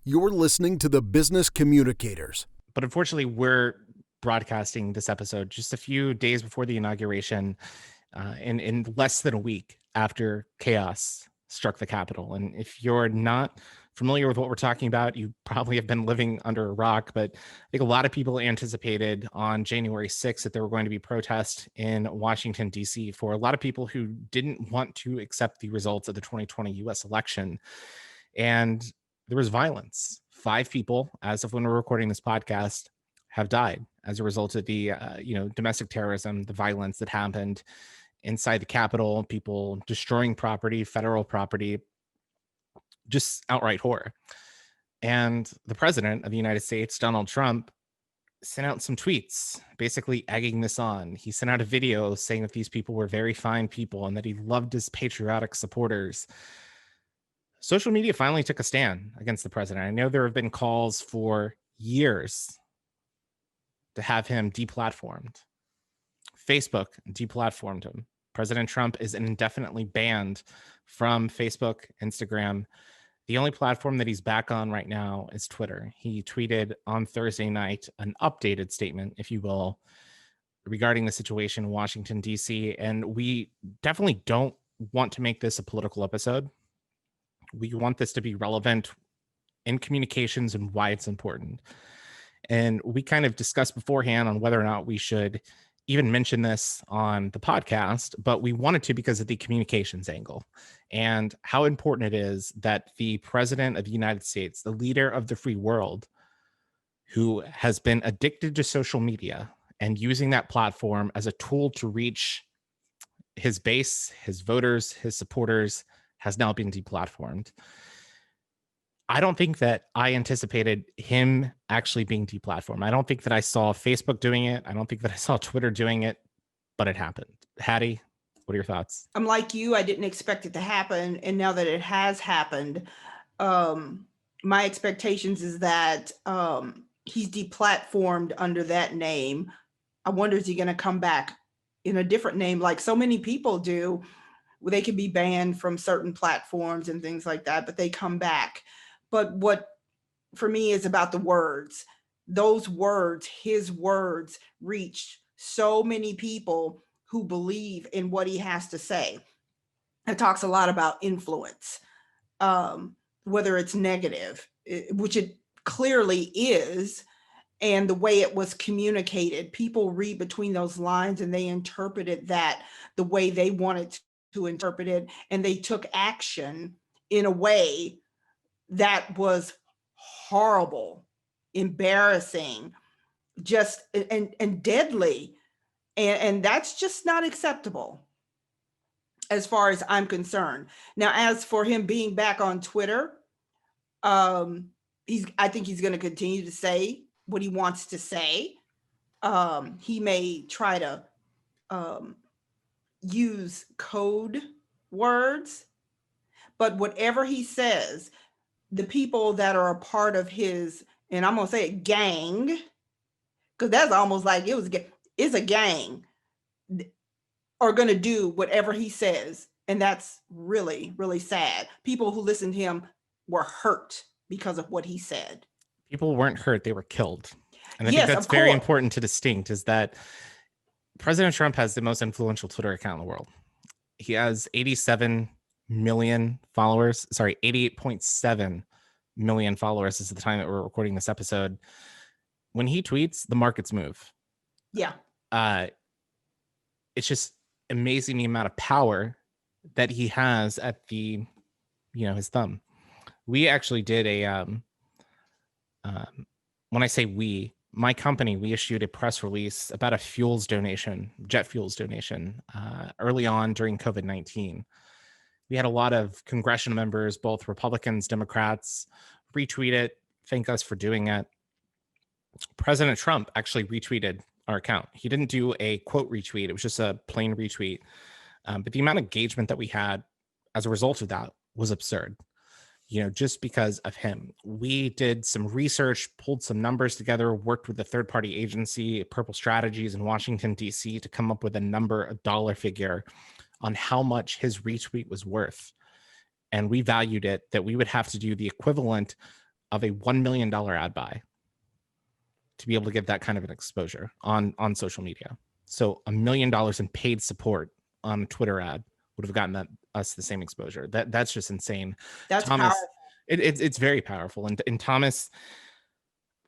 You're listening to the Business Communicators. But unfortunately, we're broadcasting this episode just a few days before the inauguration, in less than a week after chaos struck the Capitol. And if you're not familiar with what we're talking about, you probably have been living under a rock. But I think a lot of people anticipated on January 6th that there were going to be protests in Washington, D.C. for a lot of people who didn't want to accept the results of the 2020 U.S. election. And there was violence. 5 people, as of when we're recording this podcast, have died as a result of the domestic terrorism, the violence that happened inside the Capitol, people destroying property, federal property, just outright horror. And the president of the United States, Donald Trump, sent out some tweets basically egging this on. He sent out a video saying that these people were very fine people and that he loved his patriotic supporters. Social media finally took a stand against the president. I know there have been calls for years to have him deplatformed. Facebook deplatformed him. President Trump is indefinitely banned from Facebook, Instagram. The only platform that he's back on right now is Twitter. He tweeted on Thursday night an updated statement, if you will, regarding the situation in Washington, D.C. And we definitely don't want to make this a political episode. We want this to be relevant in communications and why it's important. And we kind of discussed beforehand on whether or not we should even mention this on the podcast, but we wanted to because of the communications angle and how important it is that the president of the United States, the leader of the free world, who has been addicted to social media and using that platform as a tool to reach his base, his voters, his supporters, has now been deplatformed. I don't think that I anticipated him actually being deplatformed. I don't think that I saw Facebook doing it. I don't think that I saw Twitter doing it, but it happened. Hattie, what are your thoughts? I'm like you. I didn't expect it to happen. And now that it has happened, my expectations is that he's deplatformed under that name. I wonder, is he going to come back in a different name like so many people do? They can be banned from certain platforms and things like that, but they come back. But what for me is about the words. Those words, his words, reach so many people who believe in what he has to say. It talks a lot about influence, whether it's negative, which it clearly is, and the way it was communicated. People read between those lines and they interpreted that the way they wanted to interpret it, and they took action in a way that was horrible, embarrassing, just and deadly, and that's just not acceptable as far as I'm concerned. Now, as for him being back on Twitter, I think he's going to continue to say what he wants to say. He may try to use code words, but whatever he says, the people that are a part of his, and I'm gonna say it, gang, because that's almost like it's a gang, are gonna do whatever he says, and that's really, really sad. People who listen to him were hurt because of what he said. People weren't hurt; they were killed, and I think that's very important to distinct. Is that President Trump has the most influential Twitter account in the world. He has 87 million followers. Sorry, 88.7 million followers is the time that we're recording this episode. When he tweets, the markets move. Yeah. It's just amazing the amount of power that he has at the, his thumb. We actually did when I say we, my company, we issued a press release about a jet fuels donation, early on during COVID-19. We had a lot of congressional members, both Republicans, Democrats, retweet it, thank us for doing it. President Trump actually retweeted our account. He didn't do a quote retweet. It was just a plain retweet. But the amount of engagement that we had as a result of that was absurd. Just because of him. We did some research, pulled some numbers together, worked with a third-party agency, Purple Strategies in Washington, D.C., to come up with a dollar figure on how much his retweet was worth. And we valued it that we would have to do the equivalent of a $1 million ad buy to be able to get that kind of an exposure on social media. So $1 million in paid support on a Twitter ad would have gotten us the same exposure. That's just insane. That's Thomas, powerful. It's very powerful. And Thomas,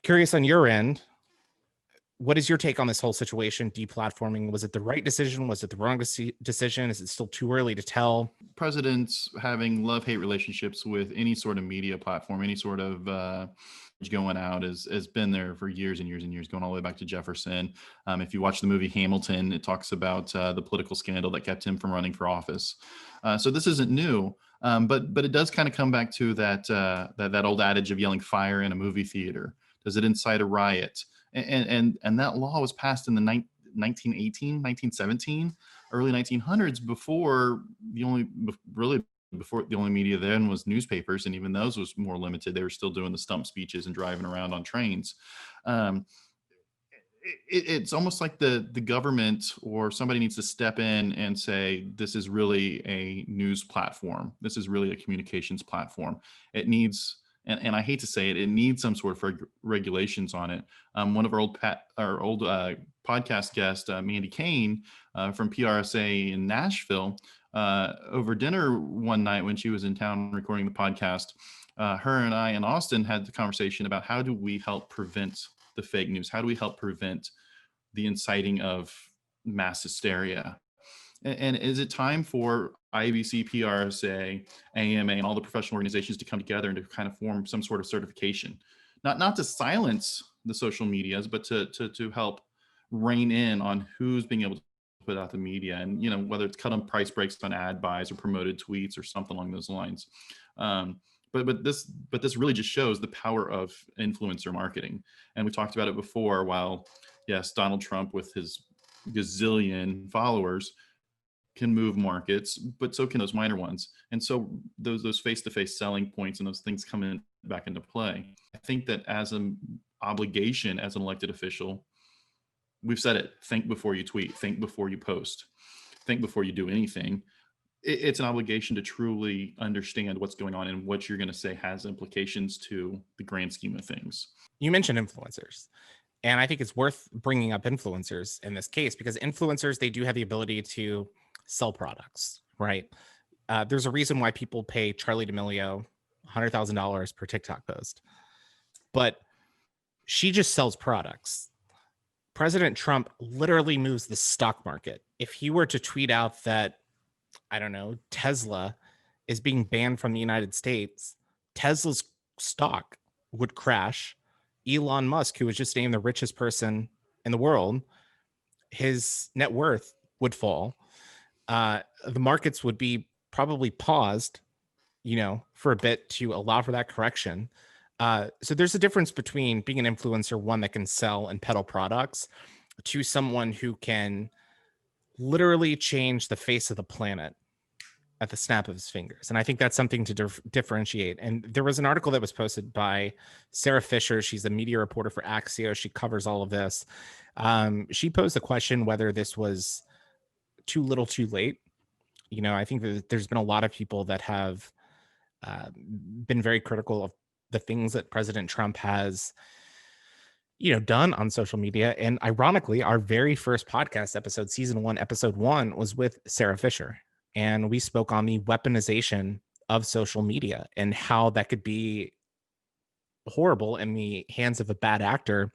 curious on your end, what is your take on this whole situation? Deplatforming, was it the right decision? Was it the wrong decision? Is it still too early to tell? Presidents having love-hate relationships with any sort of media platform, any sort of going out has been there for years and years and years, going all the way back to Jefferson. If you watch the movie Hamilton, it talks about the political scandal that kept him from running for office. So this isn't new, but it does kind of come back to that old adage of yelling fire in a movie theater. Does it incite a riot? And that law was passed in the 1918, 1917, early 1900s, before the only media then was newspapers, and even those was more limited. They were still doing the stump speeches and driving around on trains. It's almost like the government or somebody needs to step in and say, this is really a news platform. This is really a communications platform. It needs, and I hate to say it, it needs some sort of regulations on it. One of our old podcast guest, Mandy Kane from PRSA in Nashville, over dinner one night when she was in town recording the podcast, her and I in Austin had the conversation about how do we help prevent the fake news? How do we help prevent the inciting of mass hysteria? And is it time for IBC, PRSA, AMA, and all the professional organizations to come together and to kind of form some sort of certification? Not to silence the social medias, but to help rein in on who's being able to put out the media, and whether it's cut on price breaks on ad buys or promoted tweets or something along those lines. But this really just shows the power of influencer marketing. And we talked about it before. While yes, Donald Trump with his gazillion followers can move markets, but so can those minor ones. And so those face-to-face selling points and those things come back into play. I think that as an obligation as an elected official, we've said it, think before you tweet, think before you post, think before you do anything. It's an obligation to truly understand what's going on and what you're going to say has implications to the grand scheme of things. You mentioned influencers, and I think it's worth bringing up influencers in this case, because influencers, they do have the ability to sell products, right? There's a reason why people pay Charlie D'Amelio $100,000 per TikTok post, but she just sells products. President Trump literally moves the stock market. If he were to tweet out that, I don't know, Tesla is being banned from the United States, Tesla's stock would crash. Elon Musk, who was just named the richest person in the world, his net worth would fall. The markets would be probably paused, for a bit to allow for that correction. So there's a difference between being an influencer, one that can sell and peddle products, to someone who can literally change the face of the planet at the snap of his fingers. And I think that's something to differentiate. And there was an article that was posted by Sarah Fisher. She's a media reporter for Axios. She covers all of this. She posed the question whether this was too little too late. I think that there's been a lot of people that have been very critical of the things that President Trump has, done on social media. And ironically, our very first podcast episode, season 1, episode 1, was with Sarah Fisher. And we spoke on the weaponization of social media and how that could be horrible in the hands of a bad actor.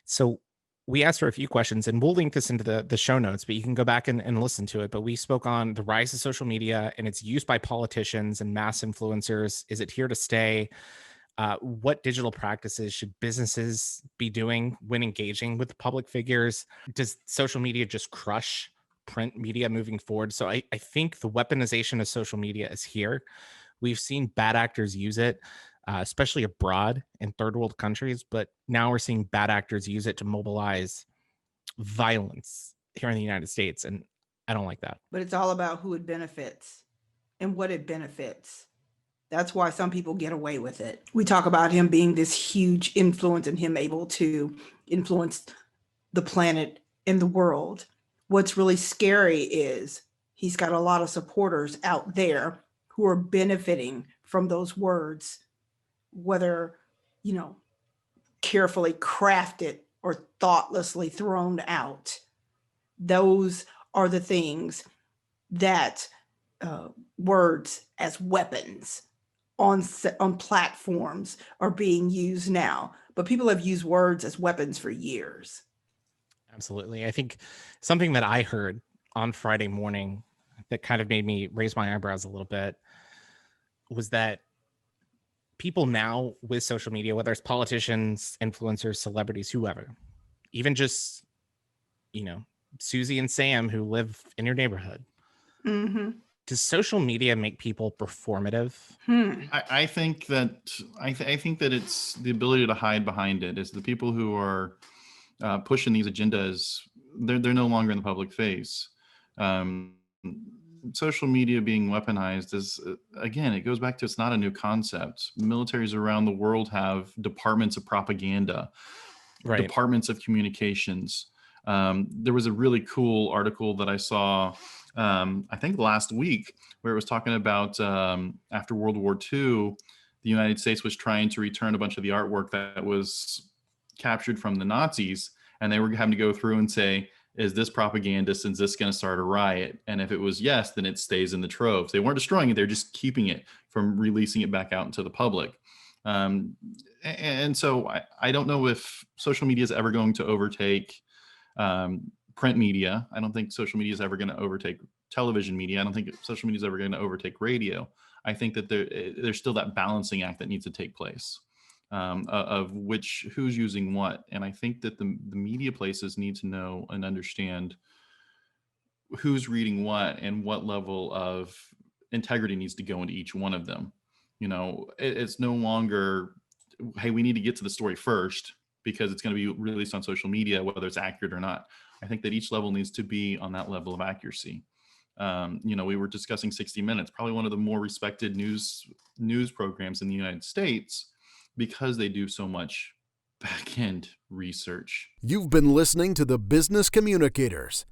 So we asked her a few questions, and we'll link this into the show notes, but you can go back and listen to it. But we spoke on the rise of social media and its use by politicians and mass influencers. Is it here to stay? What digital practices should businesses be doing when engaging with public figures? Does social media just crush print media moving forward? So I think the weaponization of social media is here. We've seen bad actors use it, especially abroad in third world countries, but now we're seeing bad actors use it to mobilize violence here in the United States. And I don't like that. But it's all about who it benefits and what it benefits. That's why some people get away with it. We talk about him being this huge influence and him able to influence the planet and the world. What's really scary is he's got a lot of supporters out there who are benefiting from those words whether, carefully crafted or thoughtlessly thrown out. Those are the things that words as weapons on platforms are being used now. But people have used words as weapons for years. Absolutely. I think something that I heard on Friday morning that kind of made me raise my eyebrows a little bit was that people now with social media, whether it's politicians, influencers, celebrities, whoever, even just, Susie and Sam who live in your neighborhood. Mm-hmm. Does social media make people performative? I think that I think that it's the ability to hide behind it. Is the people who are pushing these agendas, they're no longer in the public face. Social media being weaponized is, again, it goes back to, it's not a new concept. Militaries around the world have departments of propaganda, Right. departments of communications. There was a really cool article that I saw, I think last week, where it was talking about after World War II, the United States was trying to return a bunch of the artwork that was captured from the Nazis, and they were having to go through and say, is this propagandist? Is this going to start a riot? And if it was yes, then it stays in the troves. They weren't destroying it. They're just keeping it from releasing it back out into the public. And so I don't know if social media is ever going to overtake print media. I don't think social media is ever going to overtake television media. I don't think social media is ever going to overtake radio. I think that there's still that balancing act that needs to take place. Of who's using what. And I think that the media places need to know and understand who's reading what and what level of integrity needs to go into each one of them. It's no longer, hey, we need to get to the story first because it's going to be released on social media, whether it's accurate or not. I think that each level needs to be on that level of accuracy. We were discussing 60 Minutes, probably one of the more respected news programs in the United States, because they do so much back-end research. You've been listening to the Business Communicators.